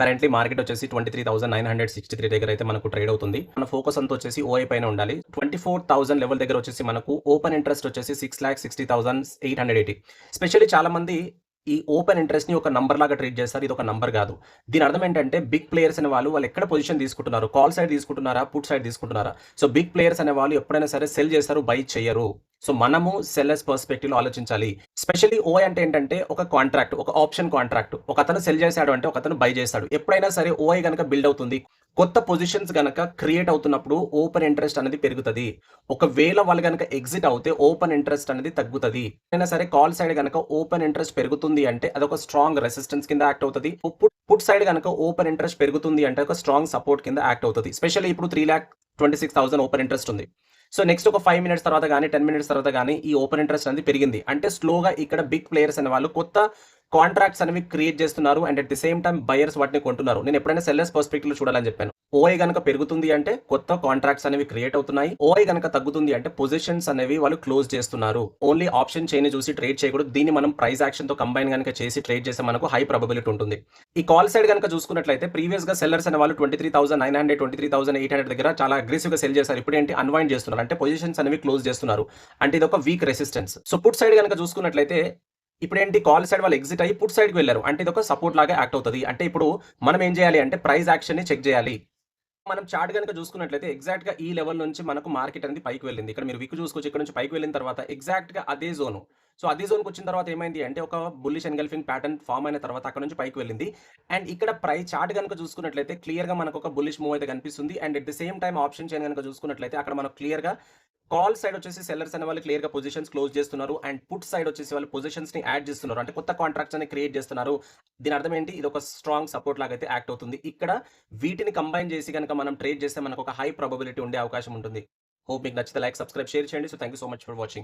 Currently market వచ్చేసి 23,963 దగ్గర అయితే మనకు ట్రేడ్ అవుతుంది. మన ఫోకస్ అంతా వచ్చేసి ఓఐ పైన ఉండాలి. 24,000 లెవెల్ దగ్గర వచ్చేసి మనకు ఓపెన్ ఇంట్రెస్ట్ వచ్చేసి 6,60,880. స్పెషల్లీ చాలా మంది ఈ ఓపెన్ ఇంట్రెస్ట్‌ని ఒక నంబర్ లాగా ట్రీట్ చేస్తారు. ఇది ఒక నంబర్ కాదు. దీని అర్థం ఏంటంటే బిగ్ ప్లేయర్స్ అనే వాళ్ళు ఎక్కడ పొజిషన్ తీసుకుంటున్నారు? కాల్ సైడ్ తీసుకుంటున్నారా? పుట్ సైడ్ తీసుకుంటున్నారా? సో బిగ్ ప్లేయర్స్ అనే వాళ్ళు ఎప్పుడైనా సరే సెల్ చేస్తారు, బై చెయ్యరు. సో మనము సెల్లర్స్ పర్స్పెక్టివ్‌లో ఆలోచించాలి. స్పెషల్లీ ఓఐ అంటే ఏంటంటే ఒక కాంట్రాక్ట్, ఒక ఆప్షన్ కాంట్రాక్ట్. ఒకతను సెల్ చేసాడు అంటే ఒకతను బై చేస్తాడు. ఎప్పుడైనా సరే ఓఐ గనక బిల్డ్ అవుతుంది. కొత్త పొజిషన్స్ గనక క్రియేట్ అవుతున్నప్పుడు ఓపెన్ ఇంట్రెస్ట్ అనేది పెరుగుతది. ఒకవేళ వాళ్ళు గనక ఎగ్జిట్ అవుతే ఓపెన్ ఇంట్రెస్ట్ అనేది తగ్గుతది. అయినా సరే కాల్ సైడ్ గనక ఓపెన్ ఇంట్రెస్ట్ పెరుగుతుంది అంటే అదొక స్ట్రాంగ్ రెసిస్టెన్స్ కింద యాక్ట్ అవుతది. పుట్ సైడ్ గనక ఓపెన్ ఇంట్రెస్ట్ పెరుగుతుంది అంటే ఒక స్ట్రాంగ్ సపోర్ట్ కింద యాక్ట్ అవుతది. స్పెషల్లీ ఇప్పుడు 3,26,000 ఓపెన్ ఇంట్రెస్ట్ ఉంది. సో నెక్స్ట్ ఒక 5 మినిట్స్ తర్వాత గాని, 10 మినిట్స్ తర్వాత గాని ఈ ఓపెన్ ఇంట్రెస్ట్ అనేది పెరిగింది. అంటే స్లోగా ఇక్కడ బిగ్ ప్లేయర్స్ అనే వాళ్ళు కొత్త కాంట్రాక్ట్స్ అనేవి క్రియేట్ చేస్తున్నారు. And at the same time buyers వాటిని కొంటున్నారు. నేను ఎప్పుడైనా సెల్లర్స్ పర్స్పెక్టివ్‌లో చూడాలని చెప్పాను. ఓఐ గనక పెరుగుతుంది అంటే కొత్త కాంట్రాక్ట్స్ అనేవి క్రియేట్ అవుతున్నాయి. ఓఐ గనక తగ్గుతుంది అంటే పొజిషన్స్ అనేవి వాళ్ళు క్లోజ్ చేస్తున్నారు. ఓన్లీ ఆప్షన్ చైన్ చూసి ట్రేడ్ చేయకూడదు. దీన్ని మనం ప్రైస్ యాక్షన్‌తో కంబైన్ గనక చేసి ట్రేడ్ చేస్తే మనకు హై ప్రాబబిలిటీ ఉంటుంది. ఈ కాల్ సైడ్ గనక చూసుకున్నట్లయితే ప్రీవియస్‌గా సెల్లర్స్ అనే వాళ్ళు 23,900, 23,800 దగ్గర చాలా అగ్రెసివ్‌గా సెల్ చేశారు. ఇప్పుడేంటి అన్వైండ్ చేస్తున్నారు. అంటే పొజిషన్స్ అనేవి క్లోజ్ చేస్తున్నారు. అంటే ఇది ఒక week resistance. So put side గనక చూసుకున్నట్లయితే ఇప్పుడేంటి కాల్ సైడ్ వాళ్ళు ఎగ్జిట్ అయ్యి పుట్ సైడ్‌కి వెళ్లారు. అంటే ఇదొక సపోర్ట్ లాగా యాక్ట్ అవుతది. అంటే ఇప్పుడు మనం ఏం చేయాలి అంటే ప్రైస్ యాక్షన్‌ని చెక్ చేయాలి. మనం చార్ట్ గనక చూసుకున్నట్లయితే ఎగ్జాక్ట్‌గా ఈ లెవెల్ నుంచి మనకు మార్కెట్ అనేది పైకి వెళ్ళింది. ఇక్కడ మీరు విక్ చూసుకోవచ్చు. ఇక్కడ నుంచి పైకి వెళ్ళిన తర్వాత ఎగ్జాక్ట్‌గా అదే జోన్. సో అదే జోన్‌కొచ్చిన తర్వాత ఏమైంది అంటే ఒక బుల్లిష్ ఎన్గల్ఫింగ్ ప్యాటర్న్ ఫార్మ్ అయిన తర్వాత అక్కడ నుంచి పైకి వెళ్ళింది. అండ్ ఇక్కడ చార్ట్ గనక చూసుకున్నట్లయితే క్లియర్‌గా మనకు ఒక బుల్లిష్ మూవ్ అయితే కనిపిస్తుంది. And at the same time option chain గనక చూసుకున్నట్లయితే అక్కడ మనకు క్లియర్‌గా కాల్ సైడ్ వచ్చేసి సెల్లర్స్ అనే వాళ్ళు క్లియర్‌గా పొజిషన్స్ క్లోజ్ చేస్తున్నారు. అండ్ పుట్ సైడ్ వచ్చేసి వాళ్ళు పొజిషన్స్‌ని యాడ్ చేస్తున్నారు. అంటే కొత్త కాంట్రాక్ట్స్ అని క్రియేట్ చేస్తున్నారు. దీని అర్థం ఏంటి? ఇది ఒక స్ట్రాంగ్ సపోర్ట్ లాగా అయితే యాక్ట్ అవుతుంది. ఇక్కడ వీటిని కంబైన్ చేసి గనక మనం ట్రేడ్ చేస్తే మనకు ఒక హై ప్రాబబిలిటీ ఉండే అవకాశం ఉంటుంది. హోప్ మీకు నచ్చితే లైక్, సబ్స్క్రైబ్, షేర్ చేయండి. So thank you so much for watching.